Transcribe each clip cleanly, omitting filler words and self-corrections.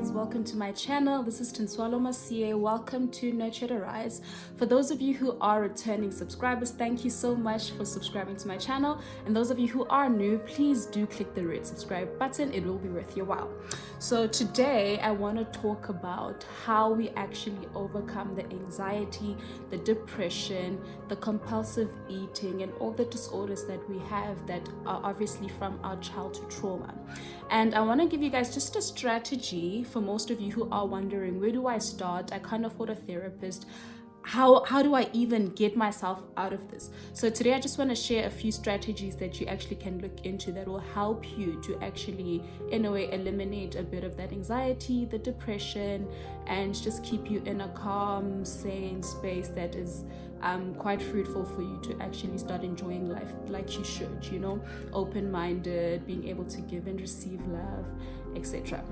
guys, welcome to my channel. This is Tintswalomasiye. Welcome to Nurture to Rise. For those of you who are returning subscribers, thank you so much for subscribing to my channel, and those of you who are new, please do click the red subscribe button. It will be worth your while. So today I want to talk about how we actually overcome the anxiety, the depression, the compulsive eating, and all the disorders that we have that are obviously from our childhood trauma. And I want to give you guys just a strategy for most of you who are wondering, where do I start? I can't afford a therapist. How do I even get myself out of this? So today I just want to share a few strategies that you actually can look into that will help you to actually, in a way, eliminate a bit of that anxiety, the depression, and just keep you in a calm, sane space that is quite fruitful for you to actually start enjoying life like you should, you know, open-minded, being able to give and receive love, etc.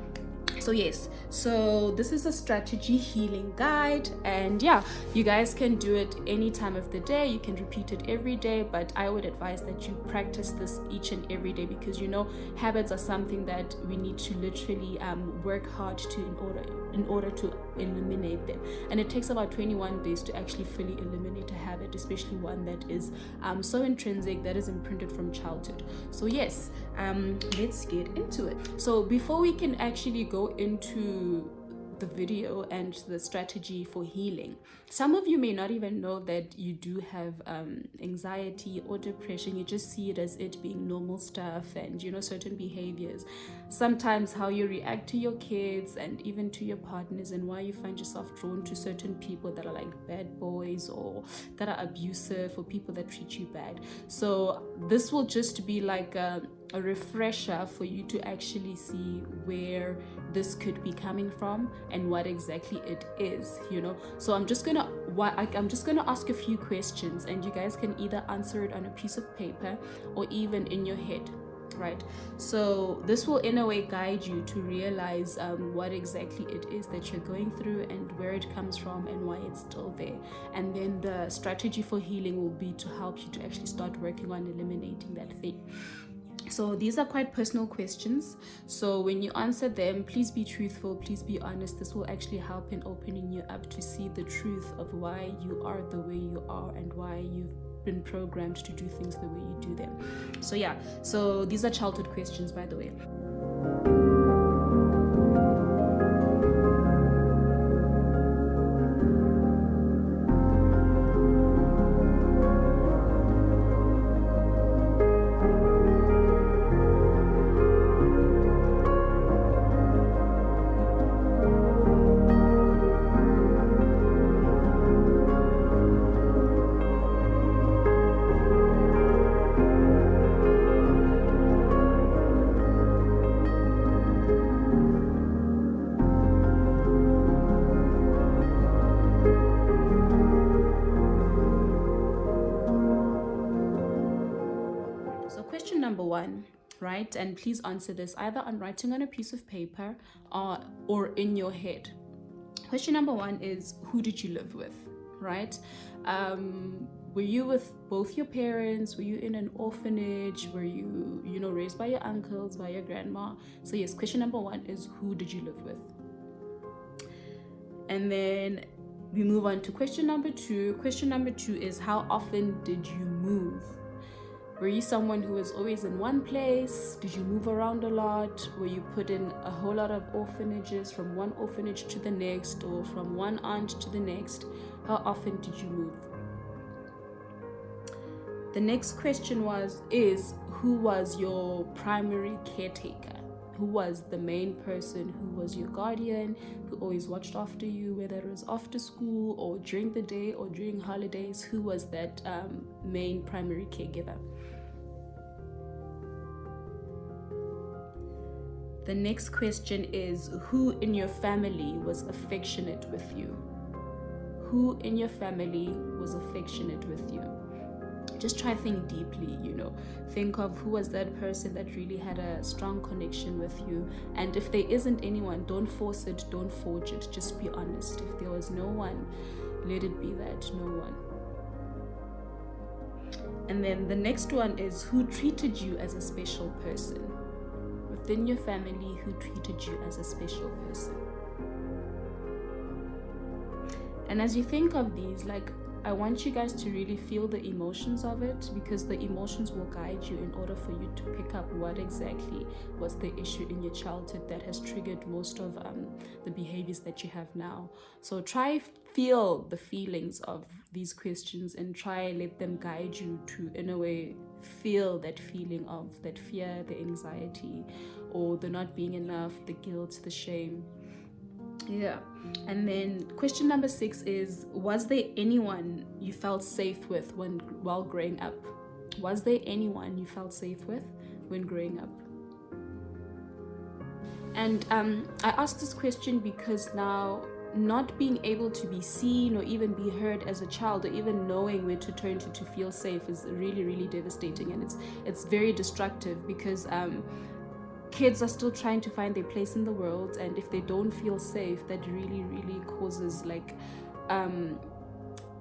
So yes, so this is a strategy healing guide, and yeah, you guys can do it any time of the day. You can repeat it every day, but I would advise that you practice this each and every day, because you know, habits are something that we need to literally work hard to in order to eliminate them, and it takes about 21 days to actually fully eliminate a habit, especially one that is so intrinsic, that is imprinted from childhood. So yes, let's get into it. So before we can actually go into the video and the strategy for healing, some of you may not even know that you do have anxiety or depression. You just see it as it being normal stuff, and you know, certain behaviors, sometimes how you react to your kids and even to your partners, and why you find yourself drawn to certain people that are like bad boys or that are abusive, or people that treat you bad. So this will just be like a refresher for you to actually see where this could be coming from and what exactly it is, you know. So I'm just gonna ask a few questions, and you guys can either answer it on a piece of paper or even in your head, right? So this will in a way guide you to realize what exactly it is that you're going through and where it comes from and why it's still there. And then the strategy for healing will be to help you to actually start working on eliminating that thing. So these are quite personal questions, so when you answer them, please be truthful, please be honest. This will actually help in opening you up to see the truth of why you are the way you are and why you've been programmed to do things the way you do them. So yeah, so these are childhood questions, by the way. Question number one, right? And please answer this either on writing on a piece of paper or in your head. Question number one is, who did you live with, right? Were you with both your parents? Were you in an orphanage? Were you, you know, raised by your uncles, by your grandma? So yes, question number one is, who did you live with? And then we move on to question number two. Question number two is, how often did you move? Were you someone who was always in one place? Did you move around a lot? Were you put in a whole lot of orphanages, from one orphanage to the next, or from one aunt to the next? How often did you move? The next question is who was your primary caretaker? Who was the main person? Who was your guardian? Who always watched after you, whether it was after school or during the day or during holidays? Who was that main primary caregiver? The next question is, who in your family was affectionate with you? Who in your family was affectionate with you? Just try to think deeply, you know. Think of who was that person that really had a strong connection with you. And if there isn't anyone, don't force it, don't forge it. Just be honest. If there was no one, let it be that, no one. And then the next one is, who treated you as a special person? within your family who treated you as a special person. And as you think of these, like, I want you guys to really feel the emotions of it, because the emotions will guide you in order for you to pick up what exactly was the issue in your childhood that has triggered most of the behaviors that you have now. So try feel the feelings of these questions and try let them guide you to, in a way, feel that feeling of that fear, the anxiety, or the not being enough, the guilt, the shame. Yeah. And then question number 6 is, was there anyone you felt safe with while growing up? Was there anyone you felt safe with when growing up? And I asked this question because now, not being able to be seen or even be heard as a child, or even knowing where to turn to feel safe, is really, really devastating, and it's very destructive, because kids are still trying to find their place in the world, and if they don't feel safe, that really, really causes like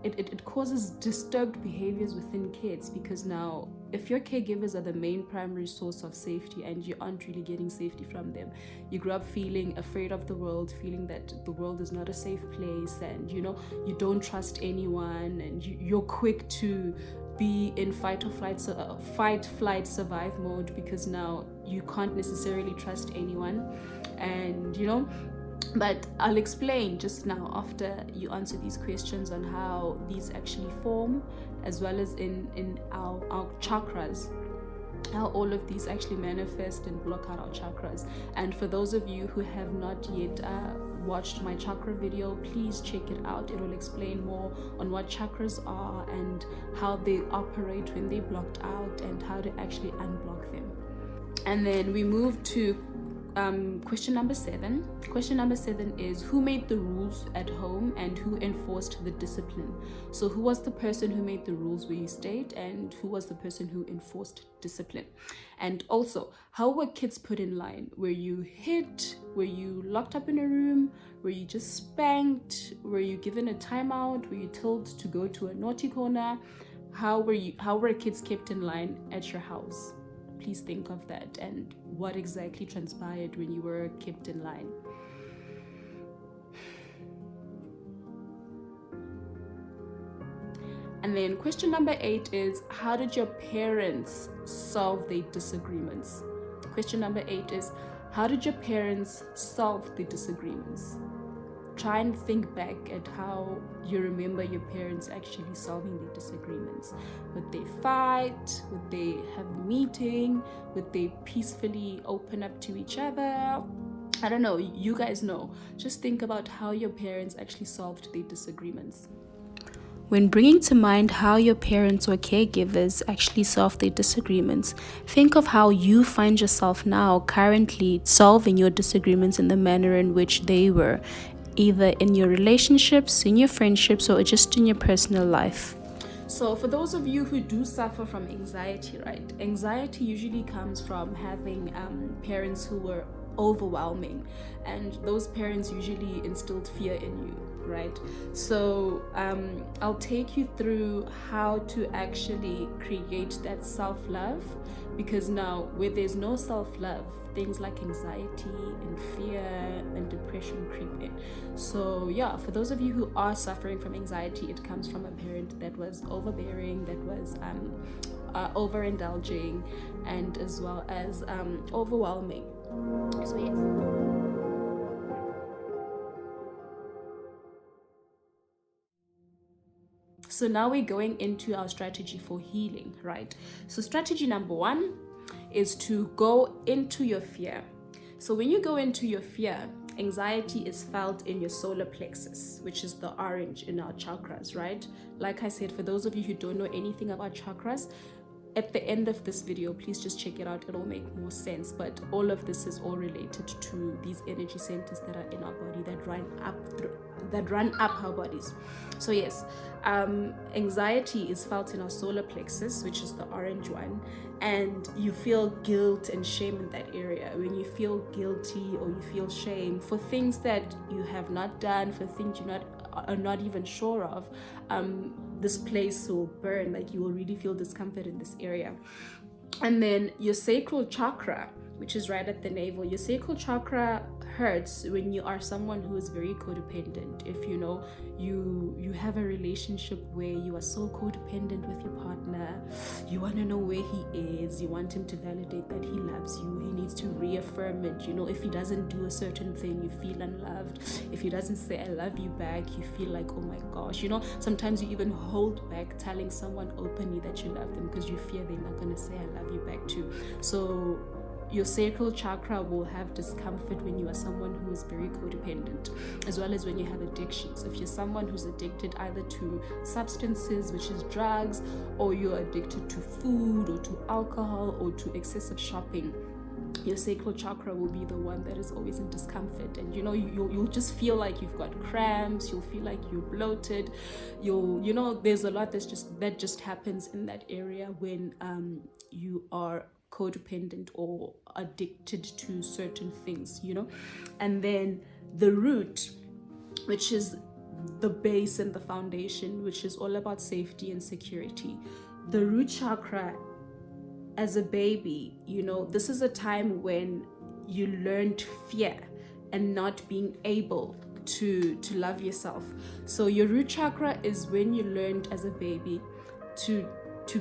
it causes disturbed behaviors within kids, because now if your caregivers are the main primary source of safety and you aren't really getting safety from them, you grow up feeling afraid of the world, feeling that the world is not a safe place, and you don't trust anyone, and you're quick to be in fight, flight, survive mode, because now you can't necessarily trust anyone. And but I'll explain just now, after you answer these questions, on how these actually form, as well as in our chakras, how all of these actually manifest and block out our chakras. And for those of you who have not yet watched my chakra video, please check it out. It will explain more on what chakras are and how they operate when they're blocked out, and how to actually unblock them. And then we move to question number 7. Question number 7 is, who made the rules at home and who enforced the discipline? So who was the person who made the rules where you stayed, and who was the person who enforced discipline? And also, how were kids put in line? Were you hit? Were you locked up in a room? Were you just spanked? Were you given a timeout? Were you told to go to a naughty corner? How were kids kept in line at your house? Please think of that, and what exactly transpired when you were kept in line. And then question number 8 is, how did your parents solve their disagreements? Question number 8 is, how did your parents solve the disagreements? Try and think back at how you remember your parents actually solving their disagreements. Would they fight? Would they have a meeting? Would they peacefully open up to each other? I don't know, you guys know. Just think about how your parents actually solved their disagreements. When bringing to mind how your parents or caregivers actually solve their disagreements, think of how you find yourself now currently solving your disagreements in the manner in which they were, either in your relationships, in your friendships, or just in your personal life. So for those of you who do suffer from anxiety, right? Anxiety usually comes from having parents who were overwhelming, and those parents usually instilled fear in you, right? So I'll take you through how to actually create that self-love, because now where there's no self-love, things like anxiety and fear and depression creep in. So yeah, for those of you who are suffering from anxiety, it comes from a parent that was overbearing, that was overindulging, and as well as overwhelming. So yes. So now we're going into our strategy for healing, right? So strategy number 1 is to go into your fear. So when you go into your fear, anxiety is felt in your solar plexus, which is the orange in our chakras, right? Like I said, for those of you who don't know anything about chakras, at the end of this video, please just check it out. It'll make more sense. But all of this is all related to these energy centers that are in our body, that run up our bodies. So yes, anxiety is felt in our solar plexus, which is the orange one, and you feel guilt and shame in that area. When you feel guilty or you feel shame for things that you have not done, for things you are not even sure of, this place will burn. Like, you will really feel discomfort in this area. And then your sacral chakra which is right at the navel. Your sacral chakra hurts when you are someone who is very codependent. If you know you have a relationship where you are so codependent with your partner, you want to know where he is, you want him to validate that he loves you, he needs to reaffirm it. You know, if he doesn't do a certain thing, you feel unloved. If he doesn't say I love you back, you feel like, oh my gosh. You know, sometimes you even hold back telling someone openly that you love them because you fear they're not going to say I love you back too. So your sacral chakra will have discomfort when you are someone who is very codependent, as well as when you have addictions. If you're someone who's addicted either to substances, which is drugs, or you're addicted to food or to alcohol or to excessive shopping, your sacral chakra will be the one that is always in discomfort. And you know, you'll just feel like you've got cramps, you'll feel like you're bloated, you know, there's a lot that just happens in that area when you are codependent or addicted to certain things, you know. And then the root, which is the base and the foundation, which is all about safety and security. The root chakra, as a baby, you know, this is a time when you learned fear and not being able to love yourself. So your root chakra is when you learned as a baby to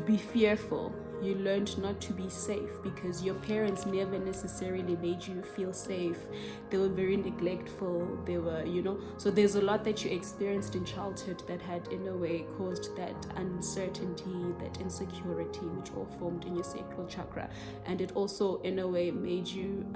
be fearful. You learned not to be safe because your parents never necessarily made you feel safe. They were very neglectful. They were, you know, so there's a lot that you experienced in childhood that had in a way caused that uncertainty, that insecurity, which all formed in your sacral chakra. And it also in a way made you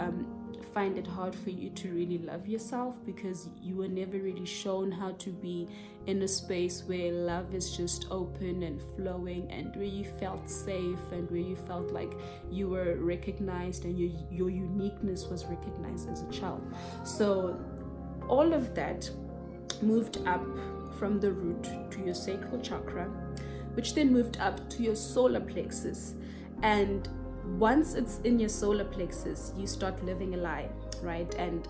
find it hard for you to really love yourself because you were never really shown how to be in a space where love is just open and flowing, and where you felt safe, and where you felt like you were recognized and your uniqueness was recognized as a child. So all of that moved up from the root to your sacral chakra, which then moved up to your solar plexus. And once it's in your solar plexus, you start living a lie, right? And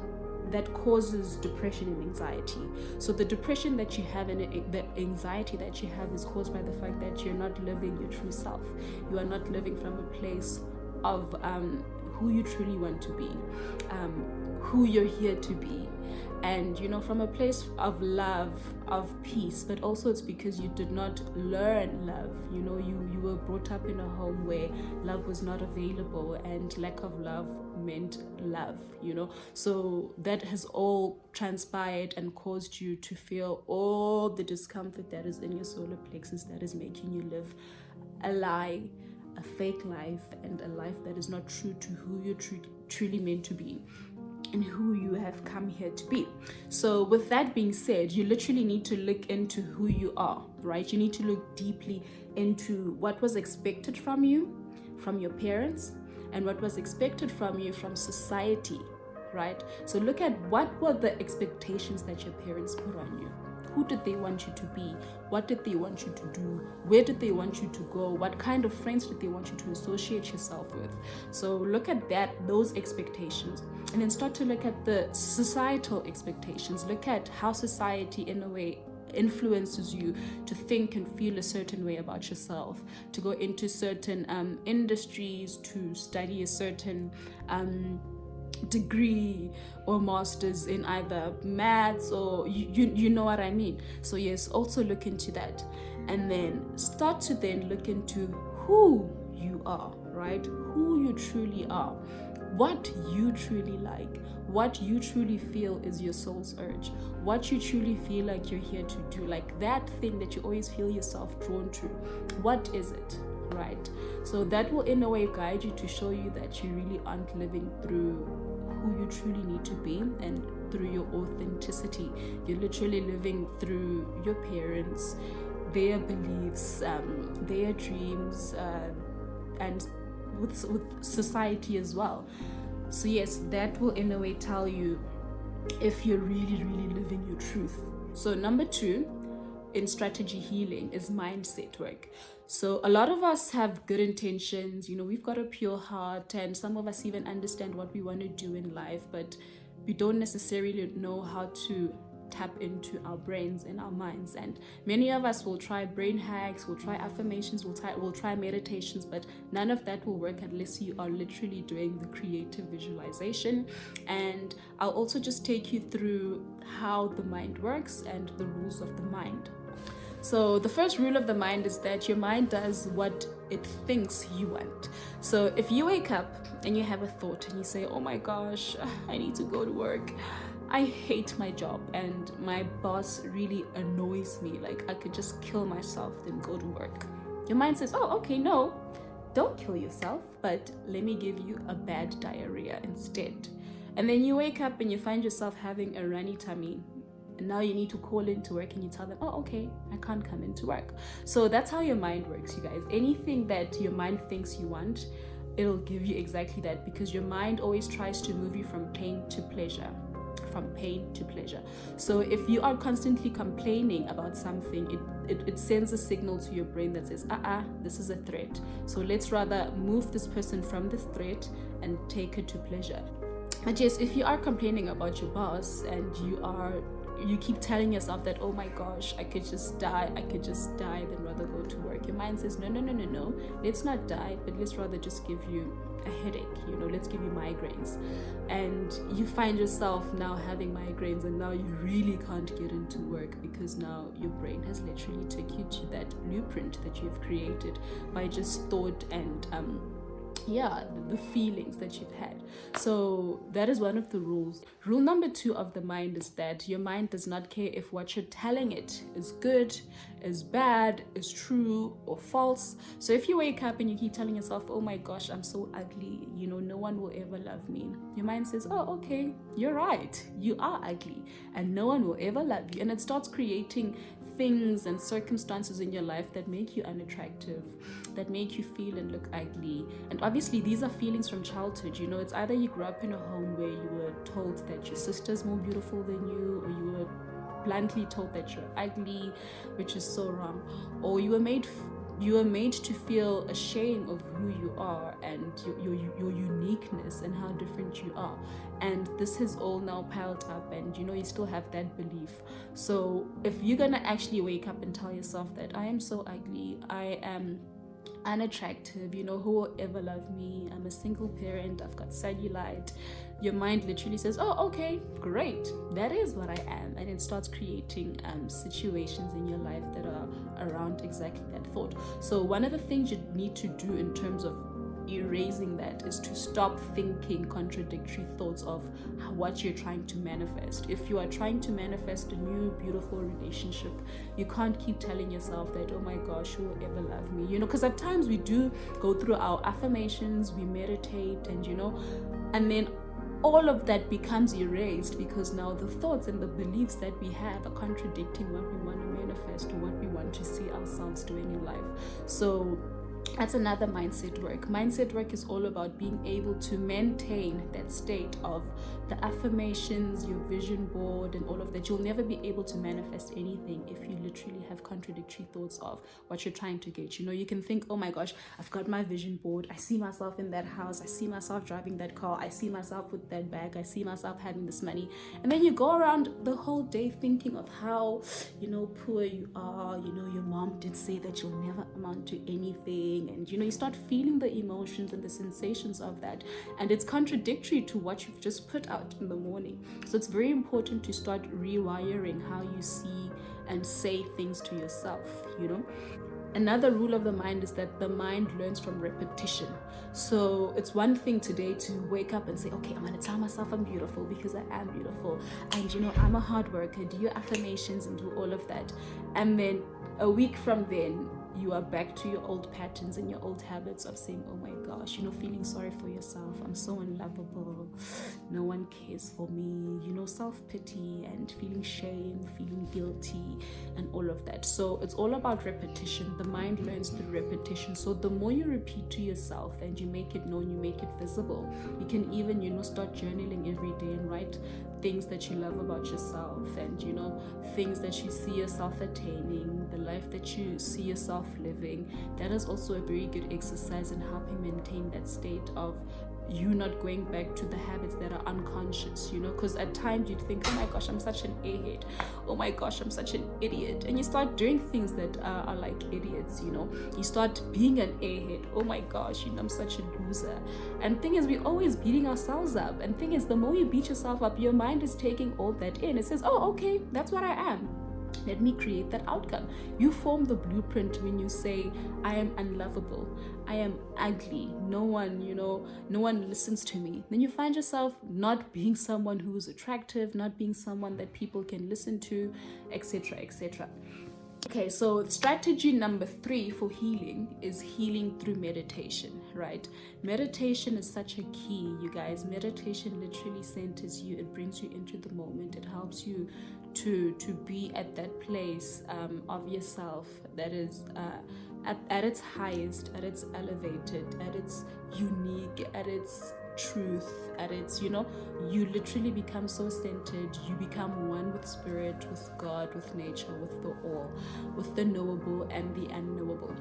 that causes depression and anxiety. So the depression that you have and the anxiety that you have is caused by the fact that you're not living your true self. You are not living from a place of who you truly want to be, who you're here to be, and you know, from a place of love, of peace. But also it's because you did not learn love. You know, you were brought up in a home where love was not available, and lack of love meant love, you know. So that has all transpired and caused you to feel all the discomfort that is in your solar plexus, that is making you live a lie, a fake life, and a life that is not true to who you're truly meant to be and who you have come here to be. So with that being said, you literally need to look into who you are, right? You need to look deeply into what was expected from you, from your parents, and what was expected from you from society, right? So look at what were the expectations that your parents put on you. Who did they want you to be? What did they want you to do? Where did they want you to go? What kind of friends did they want you to associate yourself with? So look at those expectations, and then start to look at the societal expectations. Look at how society in a way influences you to think and feel a certain way about yourself, to go into certain industries, to study a certain degree or masters in either maths or you know what I mean. So yes, also look into that, and then start to then look into who you are, right? Who you truly are, what you truly like, what you truly feel is your soul's urge, what you truly feel like you're here to do, like that thing that you always feel yourself drawn to. What is it, right? So that will in a way guide you to show you that you really aren't living through who you truly need to be and through your authenticity. You're literally living through your parents, their beliefs, their dreams, and with society as well. So yes, that will in a way tell you if you're really living your truth. So number 2 in strategy healing is mindset work. So a lot of us have good intentions, you know, we've got a pure heart, and some of us even understand what we want to do in life, but we don't necessarily know how to tap into our brains and our minds. And many of us will try brain hacks, will try affirmations, will try meditations, but none of that will work unless you are literally doing the creative visualization. And I'll also just take you through how the mind works and the rules of the mind. So the first rule of the mind is that your mind does what it thinks you want. So if you wake up and you have a thought and you say, oh my gosh, I need to go to work, I hate my job and my boss really annoys me, like I could just kill myself than go to work. Your mind says, oh, okay, no, don't kill yourself, but let me give you a bad diarrhea instead. And then you wake up and you find yourself having a runny tummy. And now you need to call into work and you tell them, oh, okay, I can't come into work. So that's how your mind works, you guys. Anything that your mind thinks you want, it'll give you exactly that, because your mind always tries to move you from pain to pleasure. From pain to pleasure. So if you are constantly complaining about something, it sends a signal to your brain that says, this is a threat. So let's rather move this person from this threat and take it to pleasure. But yes, if you are complaining about your boss and you keep telling yourself that, oh my gosh, I could just die than rather go to work. Your mind says, no, let's not die, but let's rather just give you a headache, let's give you migraines. And you find yourself now having migraines, and now you really can't get into work because now your brain has literally took you to that blueprint that you've created by just thought and the feelings that you've had. So that is one of the rules. Rule number 2 of the mind is that your mind does not care if what you're telling it is good, is bad, is true or false. So if you wake up and you keep telling yourself, oh my gosh, I'm so ugly, no one will ever love me, your mind says, oh, okay, you're right, you are ugly and no one will ever love you. And it starts creating things and circumstances in your life that make you unattractive, that make you feel and look ugly. And obviously these are feelings from childhood. It's either you grew up in a home where you were told that your sister's more beautiful than you, or you were bluntly told that you're ugly, which is so wrong, or you were made to feel ashamed of who you are and your uniqueness and how different you are. And this has all now piled up, and you still have that belief. So if you're gonna actually wake up and tell yourself that I am so ugly, I am unattractive, who will ever love me, I'm a single parent, I've got cellulite, your mind literally says, oh, okay, great, that is what I am. And it starts creating situations in your life that are around exactly that thought. So one of the things you need to do in terms of erasing that is to stop thinking contradictory thoughts of what you're trying to manifest. If you are trying to manifest a new beautiful relationship, you can't keep telling yourself that, oh my gosh, who will ever love me, because at times we do go through our affirmations, we meditate, and then all of that becomes erased because now the thoughts and the beliefs that we have are contradicting what we want to manifest or what we want to see ourselves doing in life. So that's another mindset work. Mindset work is all about being able to maintain that state of the affirmations, your vision board, and all of that. You'll never be able to manifest anything if you literally have contradictory thoughts of what you're trying to get. You can think, oh my gosh, I've got my vision board. I see myself in that house. I see myself driving that car. I see myself with that bag. I see myself having this money. And then you go around the whole day thinking of how, poor you are. Your mom did say that you'll never amount to anything. And, you start feeling the emotions and the sensations of that. And it's contradictory to what you've just put out in the morning. So it's very important to start rewiring how you see and say things to yourself, Another rule of the mind is that the mind learns from repetition. So it's one thing today to wake up and say, okay, I'm going to tell myself I'm beautiful because I am beautiful. And, I'm a hard worker, do your affirmations and do all of that. And then a week from then, you are back to your old patterns and your old habits of saying, oh my gosh, feeling sorry for yourself. I'm so unlovable. No one cares for me, self-pity and feeling shame, feeling guilty and all of that. So it's all about repetition. The mind learns through repetition. So the more you repeat to yourself and you make it known, you make it visible, you can even, start journaling every day and write things that you love about yourself and, things that you see yourself attaining, the life that you see yourself living. That is also a very good exercise in helping maintain that state of you not going back to the habits that are unconscious, you know, because at times you'd think, oh my gosh, I'm such an ahead, oh my gosh, I'm such an idiot, and you start doing things that are like idiots, you know, you start being an ahead, oh my gosh, you know, I'm such a loser. And thing is, we're always beating ourselves up, and thing is, the more you beat yourself up, your mind is taking all that in. It says, oh, okay, that's what I am, let me create that outcome. You form the blueprint when you say, I am unlovable, I am ugly, no one, you know, no one listens to me. Then you find yourself not being someone who is attractive, not being someone that people can listen to, etc., etc. Okay, so strategy number 3 for healing is healing through meditation, right? Meditation is such a key, you guys. Meditation literally centers you. It brings you into the moment. It helps you to be at that place of yourself that is at its highest, at its elevated, at its unique, at its truth, at its, you know, you literally become so centered, you become one with spirit, with God, with nature, with the all, with the knowable and the unknowable.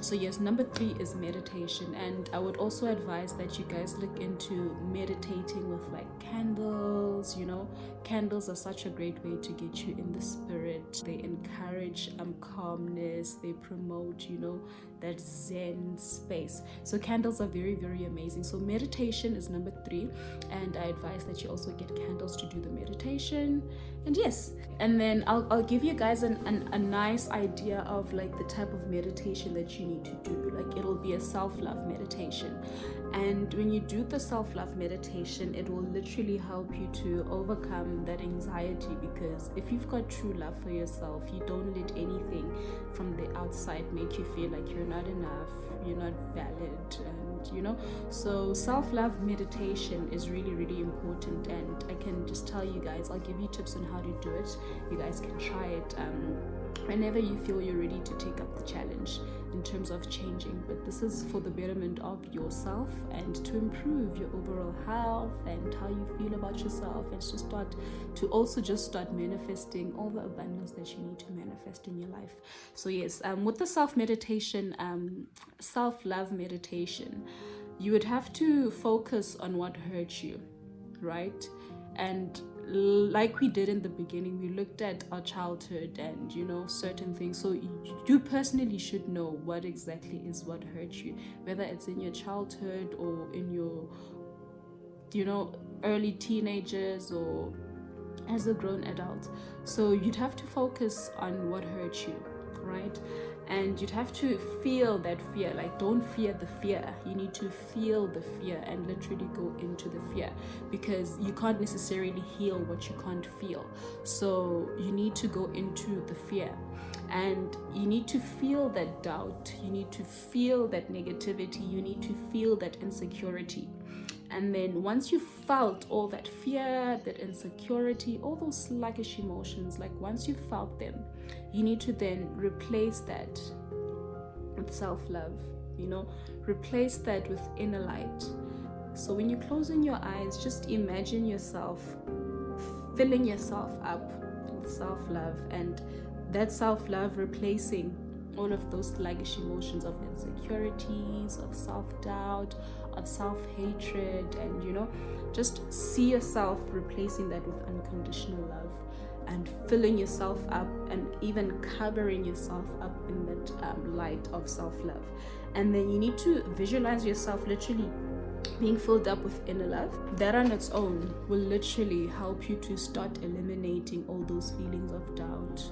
So yes, number 3 is meditation, and I would also advise that you guys look into meditating with like candles. You know, candles are such a great way to get you in the spirit. They encourage calmness, they promote, you know, that zen space. So candles are very, very amazing. So meditation is number 3, and I advise that you also get candles to do the meditation. And yes, and then I'll give you guys a nice idea of like the type of meditation that you need to do. Like, it'll be a self-love meditation, and when you do the self-love meditation, it will literally help you to overcome that anxiety, because if you've got true love for yourself, you don't let anything from the outside make you feel like you're not enough, you're not valid, and you know. So self-love meditation is really, really important, and I can just tell you guys, I'll give you tips on how to do it. You guys can try it whenever you feel you're ready to take up the challenge in terms of changing. But this is for the betterment of yourself and to improve your overall health and how you feel about yourself, and to also start manifesting all the abundance that you need to manifest in your life. So yes, with the self-love meditation, you would have to focus on what hurt you, right? And like we did in the beginning, we looked at our childhood and, you know, certain things. So you personally should know what exactly is what hurt you, whether it's in your childhood or in your, you know, early teenagers or as a grown adult. So you'd have to focus on what hurt you, right? And you'd have to feel that fear. Like, don't fear the fear. You need to feel the fear and literally go into the fear, because you can't necessarily heal what you can't feel. So you need to go into the fear, and you need to feel that doubt. You need to feel that negativity. You need to feel that insecurity. And then once you felt all that fear, that insecurity, all those sluggish emotions, like once you felt them, you need to then replace that with self-love, you know, replace that with inner light. So when you're closing your eyes, just imagine yourself filling yourself up with self-love, and that self-love replacing all of those sluggish emotions of insecurities, of self-doubt, of self-hatred, and you know, just see yourself replacing that with unconditional love and filling yourself up and even covering yourself up in that light of self-love. And then you need to visualize yourself literally being filled up with inner love. That on its own will literally help you to start eliminating all those feelings of doubt,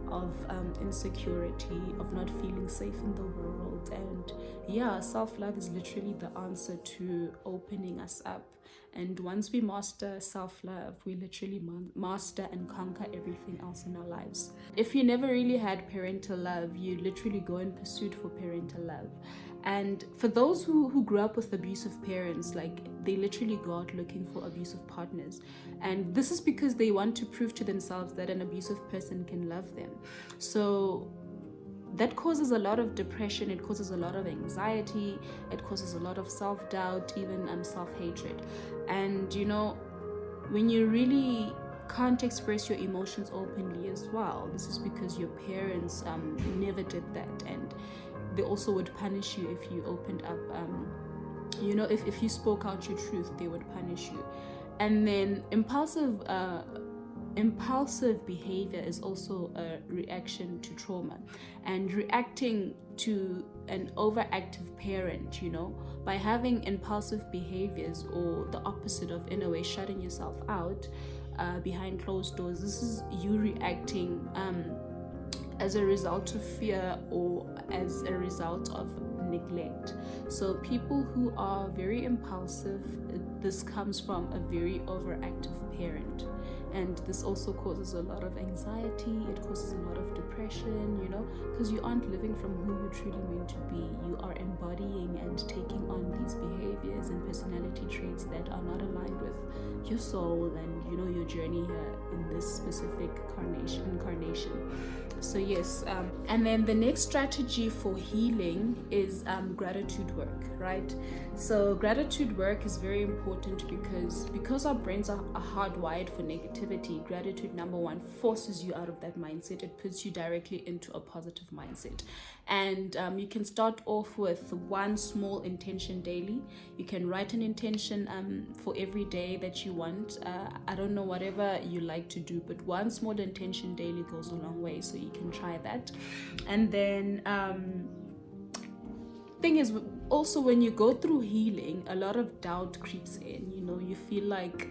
of insecurity, of not feeling safe in the world. And yeah, self-love is literally the answer to opening us up. And once we master self-love, we literally master and conquer everything else in our lives. If you never really had parental love, you literally go in pursuit for parental love. And for those who grew up with abusive parents, like they literally go out looking for abusive partners. And this is because they want to prove to themselves that an abusive person can love them. So that causes a lot of depression, it causes a lot of anxiety, it causes a lot of self-doubt, even self-hatred. And you know, when you really can't express your emotions openly as well, this is because your parents never did that, and they also would punish you if you opened up you know, if you spoke out your truth, they would punish you. And then impulsive behavior is also a reaction to trauma, and reacting to an overactive parent, you know, by having impulsive behaviors, or the opposite of, in a way, shutting yourself out behind closed doors. This is you reacting as a result of fear or as a result of neglect. So people who are very impulsive, this comes from a very overactive parent, and this also causes a lot of anxiety. It causes a lot of depression, you know, because you aren't living from who you truly meant to be. You are embodying and taking on these behaviors and personality traits that are not aligned with your soul and, you know, your journey here in this specific incarnation. So yes, and then the next strategy for healing is gratitude work, right? So gratitude work is very important because our brains are hardwired for negativity. Gratitude, number one, forces you out of that mindset. It puts you directly into a positive mindset. And you can start off with one small intention daily. You can write an intention for every day that you want. I don't know, whatever you like to do, but one small intention daily goes a long way. So you can try that. And then thing is, also when you go through healing, a lot of doubt creeps in. You know, you feel like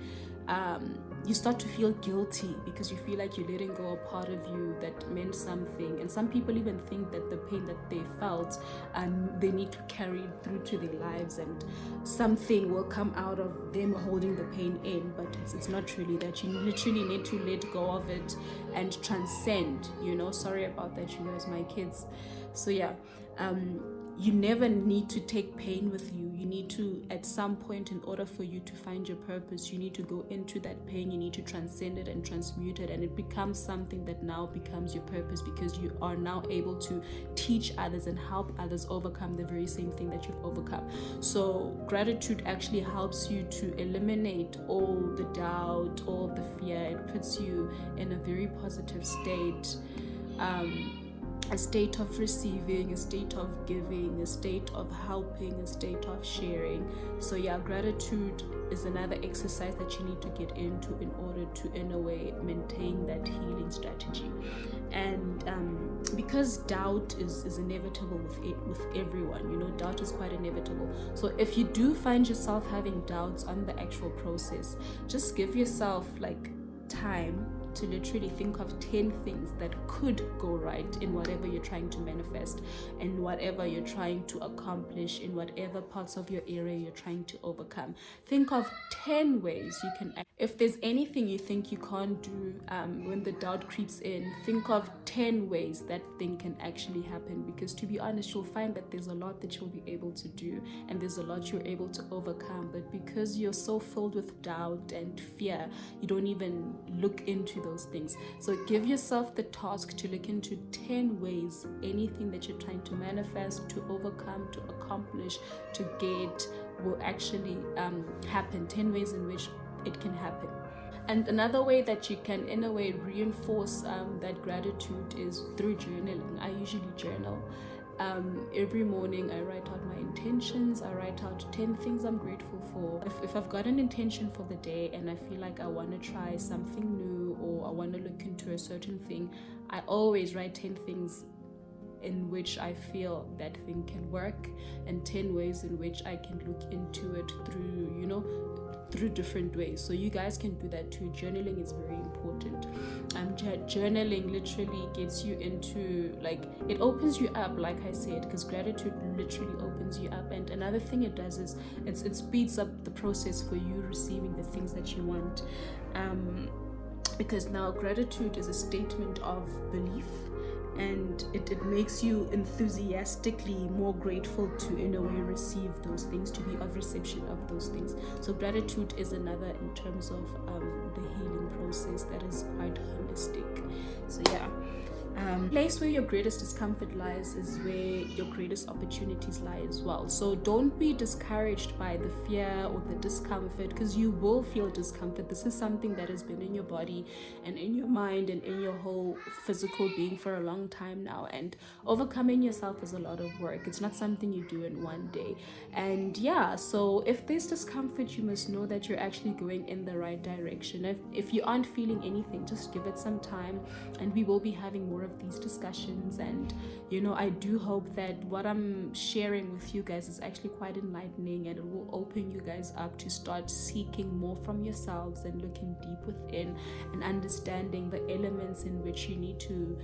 you start to feel guilty because you feel like you're letting go a part of you that meant something. And some people even think that the pain that they felt, they need to carry it through to their lives, and something will come out of them holding the pain in. But it's not really that. You literally need to let go of it and transcend, you know. Sorry about that, you guys, my kids. So yeah, you never need to take pain with you. You need to, at some point, in order for you to find your purpose, you need to go into that pain. You need to transcend it and transmute it, and it becomes something that now becomes your purpose, because you are now able to teach others and help others overcome the very same thing that you've overcome. So gratitude actually helps you to eliminate all the doubt, all the fear. It puts you in a very positive state. A state of receiving, a state of giving, a state of helping, a state of sharing. So yeah, gratitude is another exercise that you need to get into in order to, in a way, maintain that healing strategy. And because doubt is inevitable with everyone, you know, doubt is quite inevitable. So if you do find yourself having doubts on the actual process, just give yourself like time to literally think of 10 things that could go right in whatever you're trying to manifest, and whatever you're trying to accomplish, in whatever parts of your area you're trying to overcome. Think of 10 ways you can. If there's anything you think you can't do when the doubt creeps in, think of 10 ways that thing can actually happen, because to be honest, you'll find that there's a lot that you'll be able to do, and there's a lot you're able to overcome. But because you're so filled with doubt and fear, you don't even look into those things. So give yourself the task to look into 10 ways anything that you're trying to manifest, to overcome, to accomplish, to get will actually happen. 10 ways in which it can happen. And another way that you can, in a way, reinforce that gratitude is through journaling. I usually journal. Every morning I write out my intentions. I write out 10 things I'm grateful for. If I've got an intention for the day and I feel like I want to try something new, or I want to look into a certain thing, I always write 10 things in which I feel that thing can work, and 10 ways in which I can look into it through, you know, through different ways. So you guys can do that too. Journaling is very important. Journaling literally gets you into, like, it opens you up, like I said, because gratitude literally opens you up. And another thing it does is it speeds up the process for you receiving the things that you want, because now gratitude is a statement of belief, and it makes you enthusiastically more grateful to, in a way, receive those things, to be of reception of those things. So gratitude is another in terms of the healing process that is quite holistic. So yeah, Place where your greatest discomfort lies is where your greatest opportunities lie as well. So don't be discouraged by the fear or the discomfort, because you will feel discomfort. This is something that has been in your body and in your mind and in your whole physical being for a long time now, and overcoming yourself is a lot of work. It's not something you do in one day. And yeah, so if there's discomfort, you must know that you're actually going in the right direction. If you aren't feeling anything, just give it some time, and we will be having more of these discussions. And I do hope that what I'm sharing with you guys is actually quite enlightening, and it will open you guys up to start seeking more from yourselves and looking deep within and understanding the elements in which you need to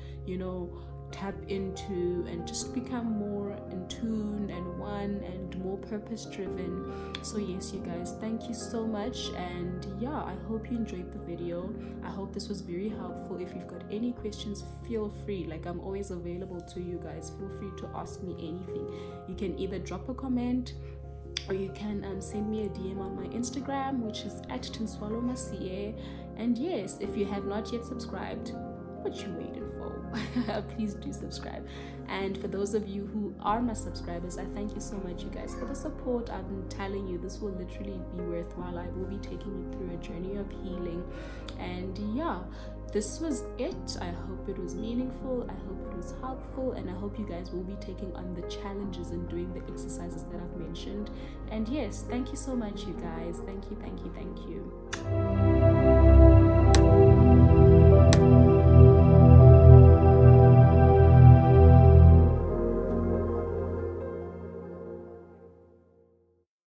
tap into and just become more in tune and one and more purpose driven. So yes, you guys, thank you so much, and yeah, I hope you enjoyed the video. I hope this was very helpful. If you've got any questions, feel free, like I'm always available to you guys. Feel free to ask me anything. You can either drop a comment, or you can send me a DM on my Instagram, which is at tintswalomasiye. And yes, if you have not yet subscribed, what you waiting for? Please do subscribe. And for those of you who are my subscribers, I thank you so much, you guys, for the support. I've been telling you, this will literally be worthwhile. I will be taking you through a journey of healing. And yeah, this was it. I hope it was meaningful, I hope it was helpful, and I hope you guys will be taking on the challenges and doing the exercises that I've mentioned. And yes, thank you so much, you guys. Thank you.